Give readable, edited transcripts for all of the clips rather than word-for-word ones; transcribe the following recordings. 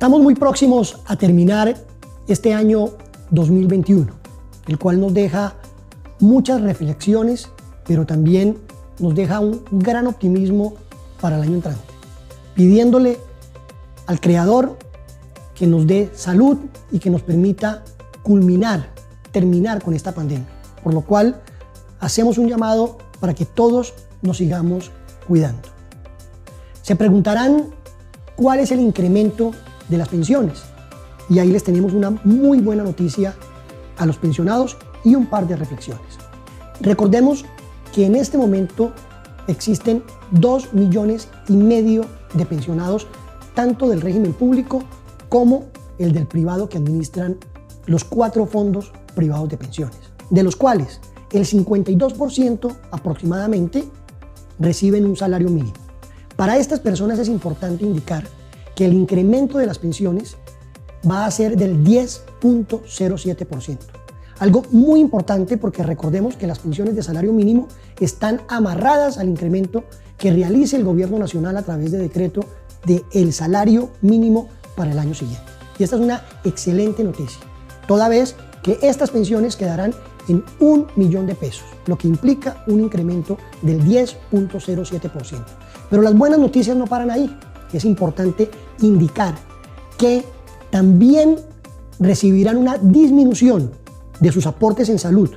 Estamos muy próximos a terminar este año 2021, el cual nos deja muchas reflexiones, pero también nos deja un gran optimismo para el año entrante, pidiéndole al Creador que nos dé salud y que nos permita terminar con esta pandemia, por lo cual hacemos un llamado para que todos nos sigamos cuidando. Se preguntarán cuál es el incremento de las pensiones, y ahí les tenemos una muy buena noticia a los pensionados y un par de reflexiones. Recordemos que en este momento existen 2,5 millones de pensionados, tanto del régimen público como el del privado, que administran los 4 fondos privados de pensiones, de los cuales el 52% aproximadamente reciben un salario mínimo. Para estas personas es importante indicar que el incremento de las pensiones va a ser del 10.07%. Algo muy importante, porque recordemos que las pensiones de salario mínimo están amarradas al incremento que realice el gobierno nacional a través de decreto del salario mínimo para el año siguiente. Y esta es una excelente noticia, toda vez que estas pensiones quedarán en 1 millón de pesos, lo que implica un incremento del 10.07%. Pero las buenas noticias no paran ahí. Es importante indicar que también recibirán una disminución de sus aportes en salud,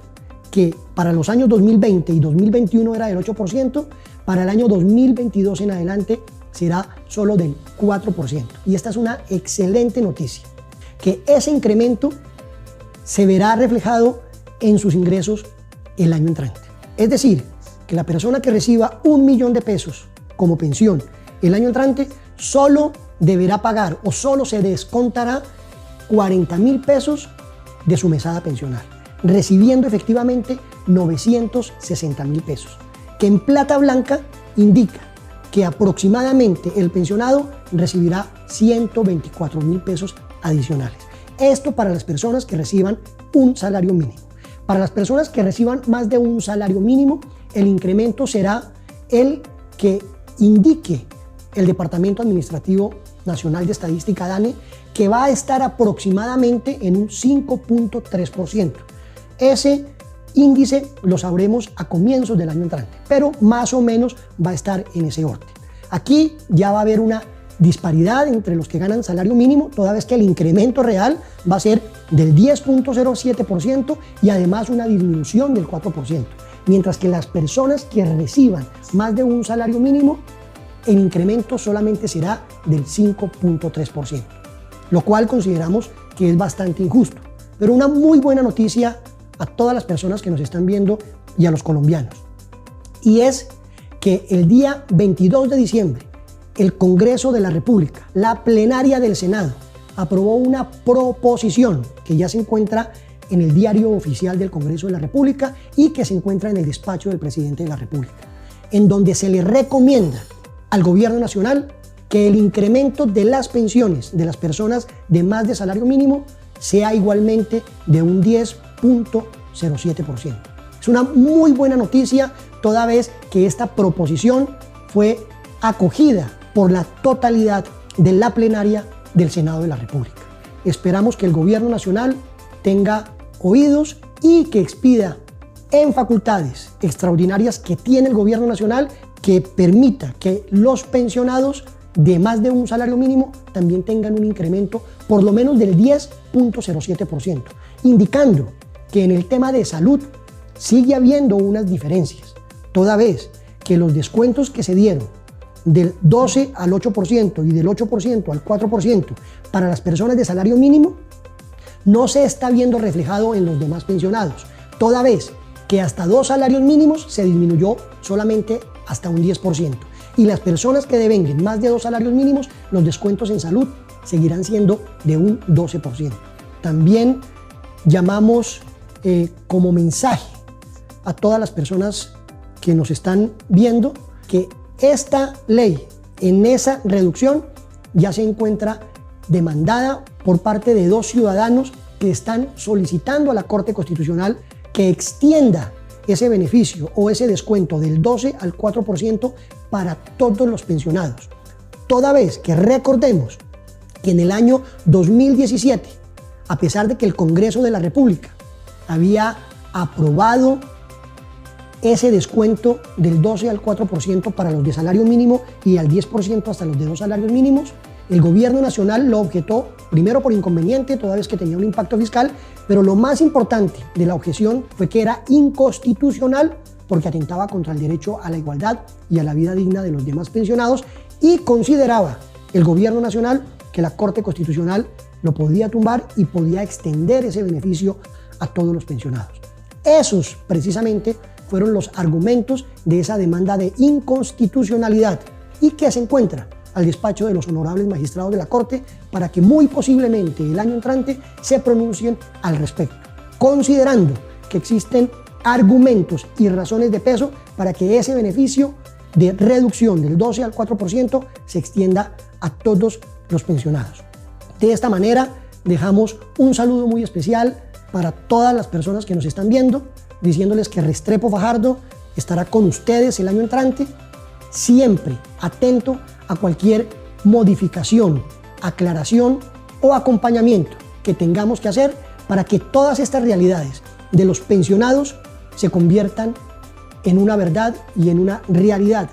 que para los años 2020 y 2021 era del 8%, para el año 2022 en adelante será solo del 4%. Y esta es una excelente noticia, que ese incremento se verá reflejado en sus ingresos el año entrante. Es decir, que la persona que reciba 1 millón de pesos como pensión el año entrante solo deberá pagar o solo se descontará 40,000 pesos de su mesada pensional, recibiendo efectivamente 960,000 pesos, que en plata blanca indica que aproximadamente el pensionado recibirá 124,000 pesos adicionales. Esto para las personas que reciban un salario mínimo. Para las personas que reciban más de un salario mínimo, el incremento será el que indique el Departamento Administrativo Nacional de Estadística, DANE, que va a estar aproximadamente en un 5.3%. Ese índice lo sabremos a comienzos del año entrante, pero más o menos va a estar en ese orden. Aquí ya va a haber una disparidad entre los que ganan salario mínimo, toda vez que el incremento real va a ser del 10.07% y además una disminución del 4%, mientras que las personas que reciban más de un salario mínimo, el incremento solamente será del 5.3%, lo cual consideramos que es bastante injusto. Pero una muy buena noticia a todas las personas que nos están viendo y a los colombianos, y es que el día 22 de diciembre el Congreso de la República, la plenaria del Senado, aprobó una proposición que ya se encuentra en el diario oficial del Congreso de la República y que se encuentra en el despacho del presidente de la República, en donde se le recomienda al gobierno nacional que el incremento de las pensiones de las personas de más de salario mínimo sea igualmente de un 10.07%. Es una muy buena noticia, toda vez que esta proposición fue acogida por la totalidad de la plenaria del Senado de la República. Esperamos que el gobierno nacional tenga oídos y que expida en facultades extraordinarias que tiene el gobierno nacional, que permita que los pensionados de más de un salario mínimo también tengan un incremento por lo menos del 10.07%, indicando que en el tema de salud sigue habiendo unas diferencias, toda vez que los descuentos que se dieron del 12 al 8% y del 8% al 4% para las personas de salario mínimo no se está viendo reflejado en los demás pensionados, toda vez que hasta 2 salarios mínimos se disminuyó solamente hasta un 10%. Y las personas que devenguen más de 2 salarios mínimos, los descuentos en salud seguirán siendo de un 12%. También llamamos como mensaje a todas las personas que nos están viendo que esta ley, en esa reducción, ya se encuentra demandada por parte de 2 ciudadanos que están solicitando a la Corte Constitucional que extienda ese beneficio o ese descuento del 12 al 4% para todos los pensionados. Toda vez que recordemos que en el año 2017, a pesar de que el Congreso de la República había aprobado ese descuento del 12 al 4% para los de salario mínimo y al 10% hasta los de 2 salarios mínimos, el gobierno nacional lo objetó primero por inconveniente, toda vez que tenía un impacto fiscal, pero lo más importante de la objeción fue que era inconstitucional porque atentaba contra el derecho a la igualdad y a la vida digna de los demás pensionados, y consideraba el gobierno nacional que la Corte Constitucional lo podía tumbar y podía extender ese beneficio a todos los pensionados. Esos precisamente fueron los argumentos de esa demanda de inconstitucionalidad, y que se encuentra al despacho de los honorables magistrados de la Corte para que muy posiblemente el año entrante se pronuncien al respecto, considerando que existen argumentos y razones de peso para que ese beneficio de reducción del 12 al 4% se extienda a todos los pensionados. De esta manera dejamos un saludo muy especial para todas las personas que nos están viendo, diciéndoles que Restrepo Fajardo estará con ustedes el año entrante, siempre atento a cualquier modificación, aclaración o acompañamiento que tengamos que hacer para que todas estas realidades de los pensionados se conviertan en una verdad y en una realidad